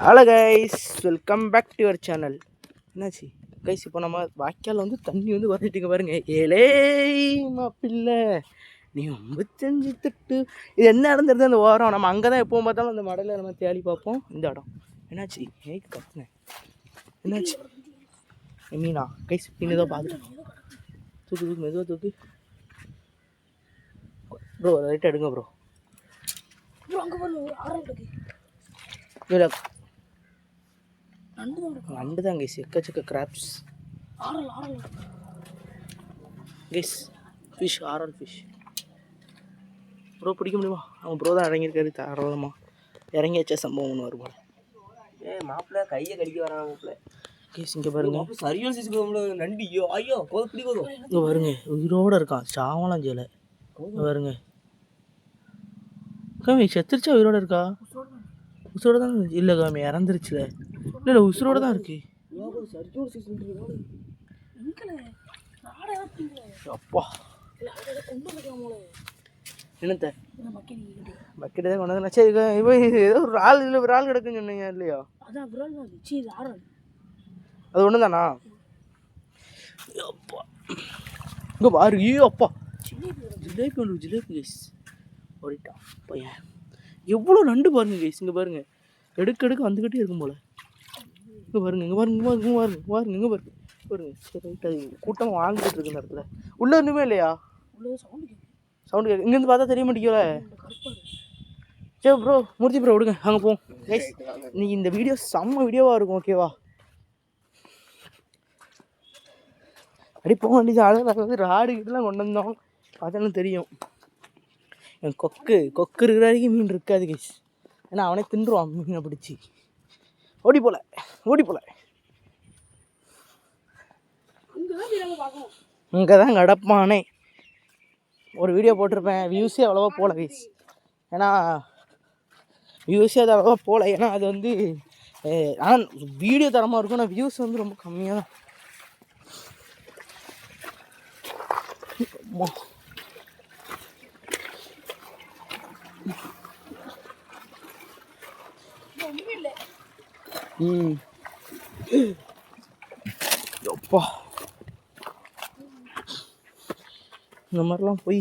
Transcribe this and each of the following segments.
Hello guys, welcome back to your channel. என்னாச்சு guys, இப்போ நம்ம வாய்க்கால் வந்து தண்ணி வந்து வந்துட்டுங்க பாருங்க. ஏலே மாப்பிள்ளை நீ 55 தட்டு, இது என்ன இடம்ன்றது அந்த ஓரம். நம்ம அங்கே தான் எப்பவும் பார்த்தாலும் அந்த மடையில் நம்ம தேடி பார்ப்போம். இந்த இடம் என்னாச்சு? ஏய் கத்துனேன், என்னாச்சு? மீனா கைஸ், மீன் ஏதோ பார்த்துட்டோம். தூக்கு தூக்கு, மெதுவாக தூக்கு ப்ரோ, ரைட்டாக எடுங்க ப்ரோ. இல்லை நண்டு தான் கைஸ், எக்கச்சக்க கிராப்ஸ் கைஸ். ஃபிஷ், ஆரல் ஃபிஷ் ப்ரோ. பிடிக்க முடியுமா? அவன் ப்ரோ தான் இறங்கியிருக்காரு தாராளமாக. இறங்கி வச்ச சம்பவம் ஒன்று வருமா? மாப்பிள்ள கையை கடிக்க வரான் மாப்பிள்ள. கைஸ் இங்கே பாருங்க, சரியான சீசுக்கு நண்டு. ஐயோ ஐயோ, பிடிக்கும். இங்கே பாருங்க, உயிரோடு இருக்கான், சாவலாம் செய்யலை. பாருங்க காமி, செத்துருச்சா உயிரோடு இருக்கா? உசுரோட தான் இல்லை காமி, இறந்துருச்சுல. இல்லை இல்லை, உசுரோட தான் இருக்கு. அப்பா என்னத்த பக்கெட்டு தான் கொண்டு வந்து. சரி இப்போ ஏதோ ஒரு ஆள் இல்லை, ஒரு ஆள் கிடக்குன்னு சொன்னீங்க இல்லையா? அது ஒன்று தானா? அப்பா இங்கே பாரு, ஐயோ அப்பா, ஜிலேபி ஒன்று, ஜிலேபி கைஸ் ஓடிட்டான் பையன். எவ்வளோ நண்டு பாருங்க கைஸ், இங்கே பாருங்க, எடுக்க வந்துக்கிட்டே இருக்கும் போல். இங்கே பாருங்க, இங்கே பாருங்க, இங்கே பாருங்க, இங்கே பாருங்க, இங்கே பாருங்க பாருங்க. சரி ரைட்டாக கூட்டம் வாங்கிட்டு இருக்கு இந்த இடத்துல. உள்ளே ஒன்றுமே இல்லையா? சவுண்டு கேட்கு, இங்கேருந்து பார்த்தா தெரிய மாட்டேங்கல. சரி ப்ரோ, மூர்த்தி ப்ரோ விடுங்க, அங்கே போவோம் கைஸ். இன்னைக்கு இந்த வீடியோ செம்ம வீடியோவாக இருக்கும், ஓகேவா? அப்படி போக வேண்டியது. அதை நாங்கள் வந்து ராடு கிட்டலாம் கொண்டு வந்தோம், பார்த்தாலும் தெரியும். என் கொக்கு இருக்கிற வரைக்கும் மீன் இருக்காது கைஸ். ஏன்னா அவனே தின்றுவான் மீனை பிடிச்சி. ஓடி போல இங்கே தான் கிடப்பானே. ஒரு வீடியோ போட்டிருப்பேன், வியூஸே அவ்வளோவா போகல கைஸ். ஏன்னா வியூஸே அது அவ்வளோவா போகல, ஏன்னா அது வந்து ஆனால் வீடியோ தரமாக இருக்கும், ஆனால் வியூஸ் வந்து ரொம்ப கம்மியாக தான். அப்பா இந்த மாதிரிலாம் போய்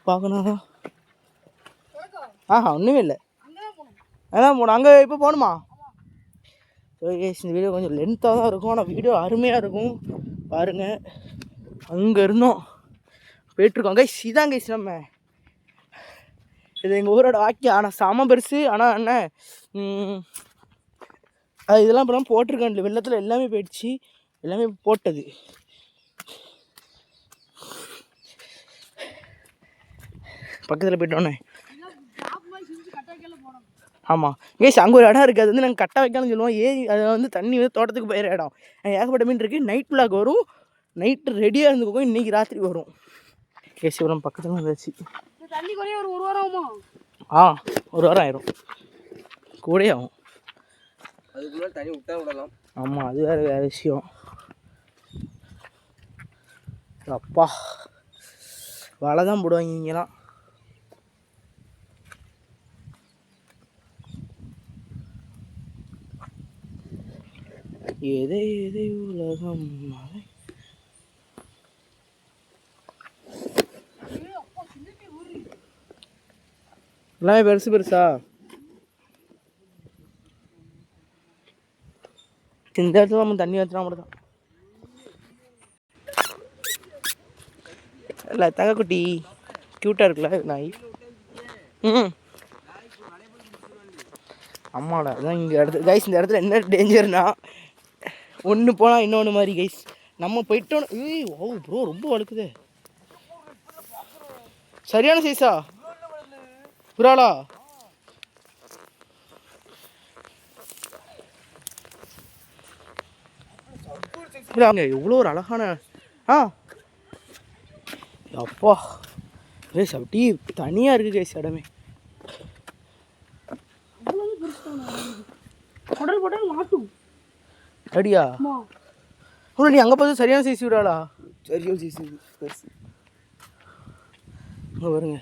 பார்க்கணும். ஒன்றுமே இல்லை, அதான் போகணும். அங்கே இப்போ போகணுமா? ஓகே, இந்த வீடியோ கொஞ்சம் லென்த்தாக தான் இருக்கும், ஆனால் வீடியோ அருமையாக இருக்கும் பாருங்கள். அங்கே இருந்தோம் போயிட்டுருக்கோம் கைஸ். இதான் கைஸ் நம்ம இது எங்கள் ஊரோட வாக்கியம். ஆனால் செம பெருசு. ஆனால் என்ன அது இதெல்லாம் இப்போலாம் போட்டிருக்கேன், வெள்ளத்தில் எல்லாமே போயிடுச்சு, எல்லாமே போட்டது. பக்கத்தில் போய்ட்டோன்னே. ஆமாம் கேஸ், அங்கே ஒரு இடம் இருக்குது, அது வந்து நாங்கள் கட்ட வைக்கலாம்னு சொல்லுவோம். ஏரி அதை வந்து தண்ணி வந்து தோட்டத்துக்கு போயிற இடம். ஏகப்பட்ட மீன் இருக்குது. நைட் பிளாக் வரும், நைட்டு ரெடியாக இருந்துக்கோங்க, இன்றைக்கி ராத்திரி வரும். கேசிபுரம் பக்கத்தில் வந்துச்சு. தண்ணி குறைய ஒரு வாரம் ஆகுமா? ஒரு வாரம் ஆயிரும், கூடயே ஆகும். அதுக்குள்ள தண்ணி விட்டா விடலாம். ஆமாம், அது வேறு விஷயம். அப்பா வலை தான் போடுவாங்க இங்கெல்லாம். எதை உலகம் எல்லாமே பெருசா. இந்த இடத்துல நம்ம தண்ணி ஊற்றினா மட்டும் தான். இல்லை தங்கக்குட்டி க்யூட்டாக இருக்குல்ல நாய். ஆமாடா, அதான் இங்கே இடத்துல கைஸ். இந்த இடத்துல என்ன டேஞ்சர்னா, ஒன்று போனால் இன்னொன்று மாதிரி கைஸ். நம்ம போயிட்டோன்னு ஓ ப்ரோ, ரொம்ப வழுக்குது. சரியான சைஸா புறாளா? எவ்வளோ ஒரு அழகான அப்பா கைஸ், அப்படி தனியாக இருக்குது கைஸ் இடமே. அடியா நீ அங்கே பார்த்து சரியான சைஸ் விடாளா? சரியான சைஸ் பெருசு. வருங்க.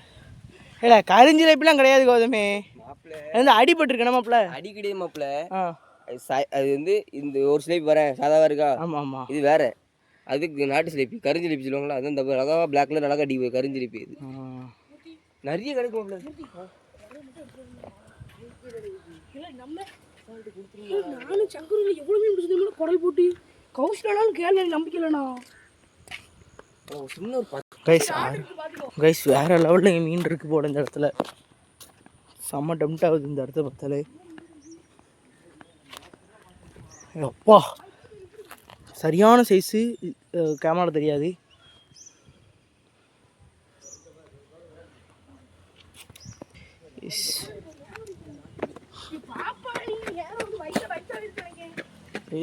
இல்லை கரிஞ்சிலைப்பெல்லாம் கிடையாது கௌதமே. அந்த அடிபட்டுருக்கேன் மாப்பிள்ள. அடிக்கடி மாப்பிள்ள ஆ அது வந்து இந்த ஒரு சிலைப்பு வரேன் சாதாவா இருக்கா. ஆமாம் ஆமாம். இது வேற. அதுக்கு நாட்டு சிலைப்பி கருஞ்சிலிப்பி சொல்லுவாங்களா, அதுவும் தப்பு. அழகா பிளாக் கலர் அழகா அடி கருஞ்சிலிப்பி. இது நிறைய கிடைக்கும் நானும் சங்கரில் எவ்வளோ மீன் பிடிச்சது குடல் போட்டு கவுசிலாலும் கேள்வி நம்பிக்கை இல்லைண்ணா. சின்ன ஒரு கைஸ் வேறு லெவலில் மீன் இருக்குது போல இந்த இடத்துல. செம்ம டெம்ட் ஆகுது இந்த இடத்த பார்த்தாலே. அப்பா சரியான சைஸு, கேமரா தெரியாது.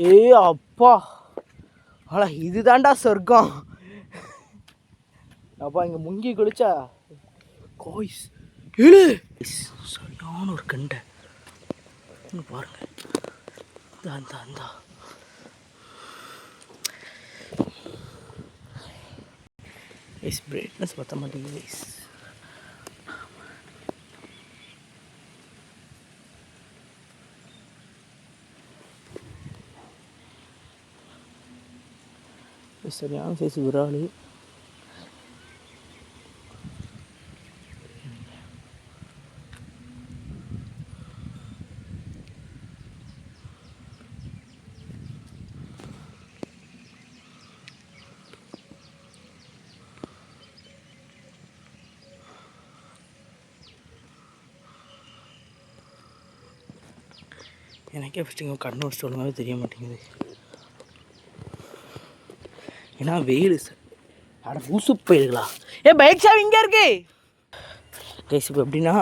ஏ அப்பா ஆனா இதுதான்டா சொர்க்கம். அப்பா இங்கே முங்கி குளிச்சா கோய்ஸ் ஏழு சரியான ஒரு கண்டை பாருங்க. அந்த அந்த பிரைட்னஸ் பற்ற மாட்டேங்குது. சரியான சைஸ் விரால். எனக்கே ஃபஸ்ட்டு இங்கே கண்ணு வச்சு ஒழுங்காவே தெரிய மாட்டேங்குது. ஏன்னா வெயில் சார். அட பூசு போயிடுங்களா. பைக் ஷாப் இங்கே இருக்கு கைஸ். இப்போ எப்படின்னா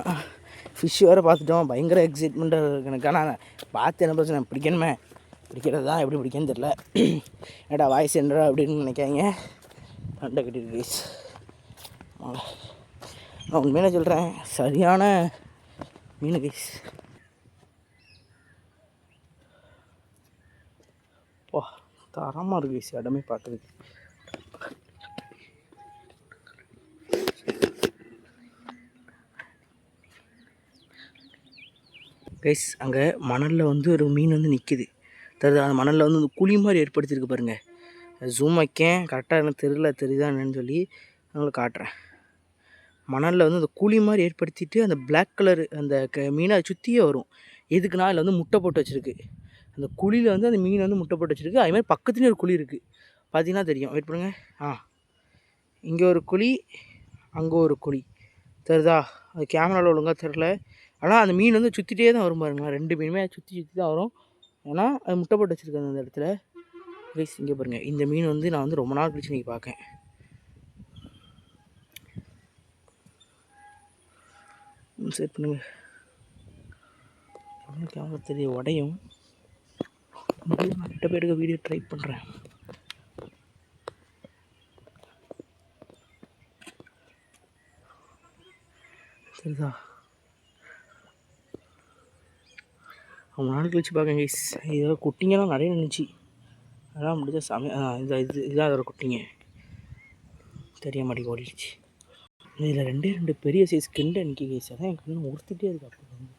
ஃபிஷ் வேறு பார்த்துட்டோம். பயங்கர எக்ஸைட்மெண்ட்டாக இருக்குது எனக்கு. ஆனால் பார்த்து என்ன பிரச்சனை, பிடிக்கணுமே, பிடிக்கிறது தான் எப்படி பிடிக்கன்னு தெரில. ஏடா வாய்ஸ் என்னடா அப்படின்னு நினைக்காங்க. அண்டை கட்டிருக்கு கைஸ். நான் உண்மையில சொல்கிறேன், சரியான மீன் கைஸ். வா தரமாக இருக்குது கைஸ் இடமே பார்க்குறதுக்கு. கைஸ் அங்கே மணலில் வந்து ஒரு மீன் வந்து நிற்கிது தெரியுது. அந்த மணலில் வந்து அந்த குழி மாதிரி ஏற்படுத்தியிருக்கு பாருங்கள். ஜூம் வைக்கேன் கரெக்டாக எனக்கு தெரியுதா என்னன்னு சொல்லி உங்களுக்கு காட்டுறேன். மணலில் வந்து அந்த குழி மாதிரி ஏற்படுத்திட்டு அந்த பிளாக் கலர் அந்த மீனை சுற்றியே வரும். எதுக்குன்னா அதில் வந்து முட்டை போட்டு வச்சுருக்கு. அந்த குழியில் வந்து அந்த மீன் வந்து முட்டை போட்டு வச்சுருக்கு. அதே மாதிரி பக்கத்துலேயும் ஒரு குழி இருக்குது, பார்த்தீங்கன்னா தெரியும். வெயிட் பண்ணுங்கள். இங்கே ஒரு குழி, அங்கே ஒரு குழி தெரியுதா. அது கேமராவில் ஒழுங்காக தெரில. ஆனால் அந்த மீன் வந்து சுற்றிட்டே தான் வரும் பாருங்களா. ரெண்டு மீனுமே சுற்றி தான் வரும். ஏன்னா அது முட்டை போட்டு வச்சுருக்கேன் அந்த இடத்துல. ப்ளீஸ் இங்கே பாருங்கள். இந்த மீன் வந்து நான் வந்து ரொம்ப நாள் கழிச்சு இன்றைக்கி பார்க்கேன். செட் பண்ணுங்கள். கேமரா தெரிய உடையும். நான் கிட்ட பேருக்கு வீடியோ ட்ரை பண்ணுறேன். சரிதா. ரொம்ப நாள் கழிச்சு பார்க்கேன் கைஸ். இதோட குட்டிங்கெல்லாம் நிறைய நின்றுச்சு. அதெல்லாம் முடிஞ்ச இதுதான் அதோட குட்டிங்க. தெரிய மாட்டேங்க ஓடிடுச்சு. இதில் ரெண்டு பெரிய சைஸ் கெண்டை நிற்கி கைஸ். அதான் என் கண்ணு உறுத்துட்டே இருக்கு. அப்போ வந்து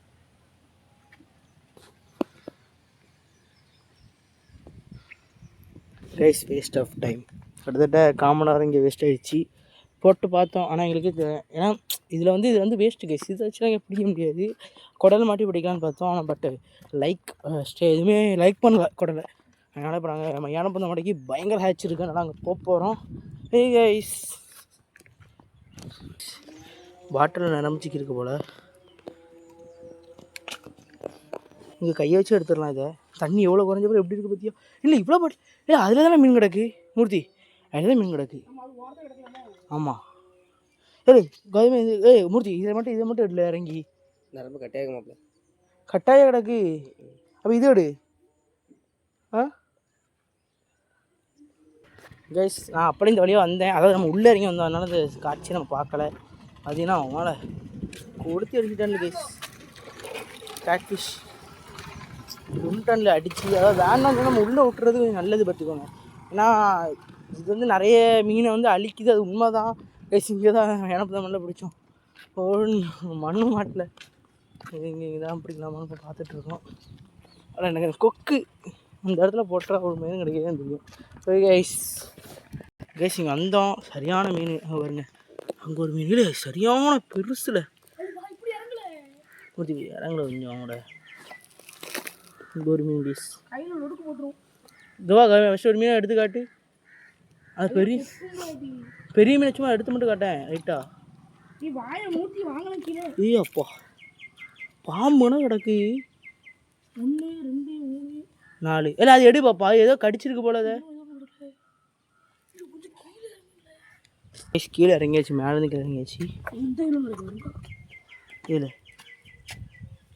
கைஸ் வேஸ்ட் ஆஃப் டைம். கிட்டத்தட்ட காமனாக இங்கே வேஸ்ட் ஆகிடுச்சு. போட்டு பார்த்தோம். ஆனால் எங்களுக்கு ஏன்னா இதில் வந்து இது வந்து வேஸ்ட்டு கைஸ். இதை வச்சுலாம் இங்கே பிடிக்க முடியாது. குடலை மாட்டி பிடிக்கலான்னு பார்த்தோம். ஆனால் பட்டு எதுவுமே லைக் பண்ணல குடலை. அதனால் இப்போ நாங்கள் மையான மடைக்கு பயங்கர ஹேட்ச் இருக்குது. அதனால் அங்கே போகிறோம். ஏய் கைஸ் பாட்டில் நிரம்பிச்சிக்கு இருக்கு போல். இங்கே கையை வச்சு எடுத்துடலாம். இதை தண்ணி எவ்வளோ குறைஞ்சப்போ எப்படி இருக்குது பார்த்தியா. இல்லை இவ்வளோ பாட்டில் அதில் தானே மீன் கிடக்கு மூர்த்தி. அதில் தான் மீன் கிடக்கு. ஆமாம். கௌதமி மூர்த்தி இதை மட்டும் எடுல இறங்கி ரொம்ப கட்டாயம் மாப்பிள்ள. கட்டாயம் கிடக்கு. அப்போ இது எடு. கைஸ் நான் அப்படியே இந்த வழியாக வந்தேன். அதாவது நம்ம உள்ளே இறங்கி வந்தோம். அதனால இந்த காட்சியை நம்ம பார்க்கல. பார்த்தீங்கன்னா அவங்களால கொடுத்து எடுத்துட்டான்ல கைஸ். கேட்ஃபிஷ் குண்டனில் அடித்து, அதாவது வேண்டாம் நம்ம உள்ளே விட்டுறது கொஞ்சம் நல்லது பார்த்துக்கோங்க. ஏன்னா இது வந்து நிறைய மீனை வந்து அழிக்குது. அது உண்மை தான் கைஸ். இங்கே தான் எனக்கு தான் மண்ணில் பிடிச்சோம். மண்ணு மாட்டில் இங்கே தான் பிடிக்கலாமான்னு இப்போ பார்த்துட்ருக்கோம். ஆனால் எனக்கு கொக்கு அந்த இடத்துல போட்டால் ஒரு மீன் கிடைக்கதான் தெரியும். போய் கைஸ் இங்கே வந்தோம், சரியான மீன். பாருங்க அங்கே ஒரு மீன் சரியான பெருசில் ஊற்றி இறங்கல கொஞ்சம் அவங்களோட. இங்கே ஒரு மீன் கைஸ் கையில் ஒடுக்கு போட்டுரும். இதுவா ஃபஸ்ட்டு ஒரு மீனை எடுத்து காட்டு. அது பெரிய மீனை சும்மா எடுத்து மட்டும் காட்டேன் ரைட்டா. நீ வாயை மூட்டி வாங்கலாம் கீழே. ஏய் அப்பா பாம்புனா கிடக்கு. 1 2 3 4 இல்லை அது எடு பாப்பா, ஏதோ கடிச்சிருக்கு போல. அதை கீழே இறங்கியாச்சு, மேலேருந்து கீழே இறங்கியாச்சு. இதில்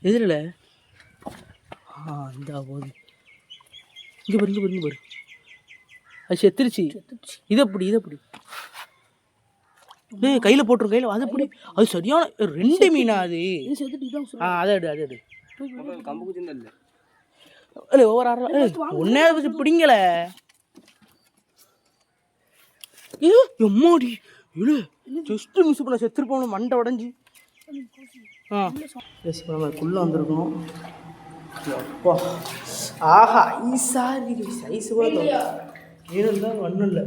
எதிரில் இந்த போது இங்கே பாரு, இங்கே பாரு, இங்கே பாரு. அது செத்துருச்சு. இதை அப்படி கையில் போட்டுரும், கையில் அது அப்படி. அது சரியான 2 மீனா அது. அதை எடு கம்பு குச்சி இல்லை இல்லை ஒவ்வொரு ஆறு ஒன்னே வச்சு பிடிங்கல. எம்மாடி இல்லை ஜஸ்ட்டு மிஸ் பண்ண செத்துருப்போம், மண்டை உடஞ்சி. நம்ம குள்ளே வந்திருக்கோம். அப்பா ஆஹா ஐஸா இருக்கு. ஐஸ் மீன் தான் ஒன்றும் இல்லை,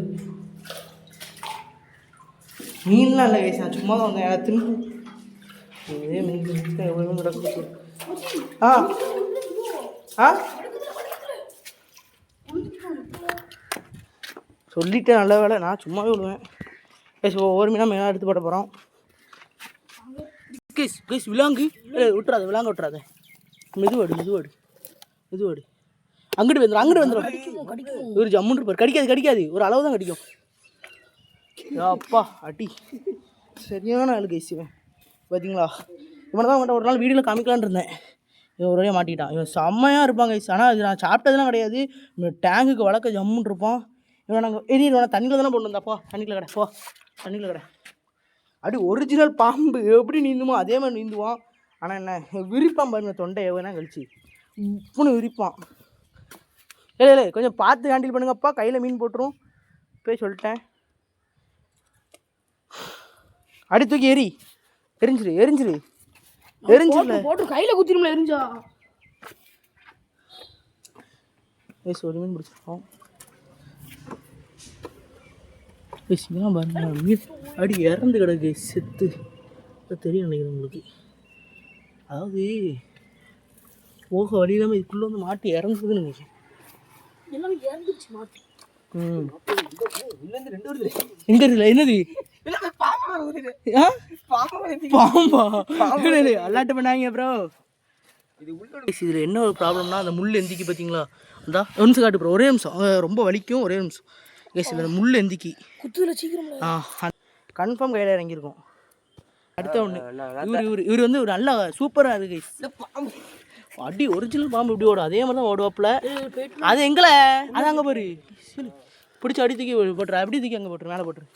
மீன்லாம் இல்லை கைஸ். நான் சும்மா தான் வந்தேன். எனக்கு திரும்ப இதே மீன் எவ்வளோ மீன் கிடக்கு. சொல்லிட்டேன், நல்ல வேலை. நான் சும்மாவே விடுவேன் கைஸ். ஒவ்வொரு மீனாக எடுத்து போட போகிறோம் கைஸ். விலாங்கு விட்டுறாத. மெதுவாடு அங்கிட்டு வந்துடும். ஒரு ஜம்முன்னு இருப்பார். கடிக்காது, ஒரு அளவு தான் கடிக்கும். அப்பா அடி சரியான ஆளு கைஸ் இவன். பார்த்தீங்களா, இவனை தான் அவன்கிட்ட ஒரு நாள் வீடியோவில் காமிக்கலான்னு இருந்தேன். இவன் ஒரு வழியாக மாட்டிக்கிட்டான். இவன் செம்மையாக இருப்பான் கைஸ். ஆனால் அது நான் சாப்பிட்டதுலாம் கிடையாது. இவன் டேங்குக்கு வளர்க்க ஜம்முன்னு இருப்பான். இவன் நாங்கள் இவனை தண்ணியில் தானே போட்டு வந்தாப்பா. தண்ணியில் கடை அப்படி ஒரிஜினல் பாம்பு எப்படி நீந்துமோ அதே மாதிரி நீந்துவான். ஆனால் என்ன விரிப்பான் பாருங்க, தொண்டை எவ்வளோ கழிச்சு உப்புன்னு விரிப்பான். இல்லை கொஞ்சம் பார்த்து ஹேண்டில் பண்ணுங்கப்பா, கையில் மீன் போட்டுரும். போய் சொல்லிட்டேன். அடி தூக்கி எரிஞ்சிரு போட்டு கையில் குத்திரும்ல எரிஞ்சா. ஒரு மீன் பிடிச்சிருக்கோம். பாருங்க மீன் அடி இறந்து கிடக்கு செத்து. தெரியும் நினைக்கிறேன் உங்களுக்கு. அதாவது போக வழி இல்லாமல் இதுக்குள்ளே வந்து மாட்டி இறங்குதுன்னு நினைக்கிறேன். எல்லாமே இறந்துச்சு மாட்டி. எங்க இருக்குல்ல என்னது பாம்பா அல்லாட்டு பண்ணாங்க ப்ரோ. இதில் என்ன ஒரு ப்ராப்ளம்னா அந்த முள் எந்திக்கி பார்த்தீங்களா. அந்த ஒரு நிமிஷம் காட்டு ப்ரோ, ஒரே நிமிஷம். ரொம்ப வலிக்கும், ஒரே நிமிஷம் கேஸ். இதில் முள் எந்திக்கி குத்துல சீக்கிரம் கன்ஃபார்ம் கையில் இறங்கியிருக்கும். அடுத்த ஒன்று இவர் வந்து ஒரு நல்ல சூப்பராக இருக்கு கைஸ். அடி ஒரிஜினல் பாம்பு இப்படி ஓடும், அதே மாதிரி தான் ஓடுவாப்புல. அது எங்களை அது அங்கே போரு பிடிச்சி அடி தூக்கி போட்டுரு, அப்படி தூக்கி அங்கே போட்டுரு, மேலே போட்டுரு.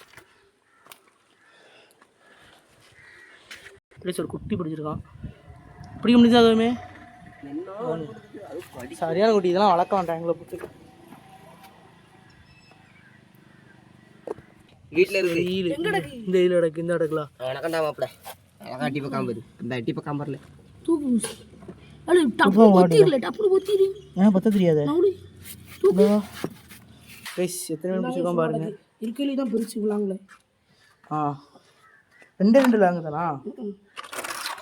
பிடிச்சி ஒரு குட்டி பிடிச்சிருக்கான். பிடிக்க முடியுது அதுவுமே சரியான குட்டி. இதெல்லாம் வளர்க்க வேண்டாம் எங்களை போட்டு. வீட்டில் இருக்கு இந்த இதில் கிடக்கு, இந்த இடக்குலாம் எனக்கண்டா மாப்பிள்ள அழகா அட்டி பக்கம் பாரு. இந்த அட்டி பக்கம் வரல பத்த தெரியாது. எத்தனை மீன் பிடிச்சிருக்கோம் பாருங்க. இருக்கையிலே தான் பிரிச்சு விளாங்களே. 2 லேங்கு தானா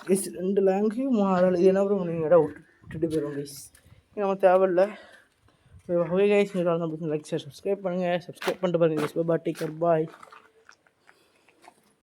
கைஸ். 2 லேங்கு 3 இது என்ன ப்ரோ நீங்கள் இடம் விட்டுட்டு போயிடும் கைஸ். நம்ம தேவையில்லை. Okay guys, like share subscribe பண்ணுங்கள். சப்ஸ்கிரைப் பண்ணிட்டு பாருங்கள் guys. Bye take care bye.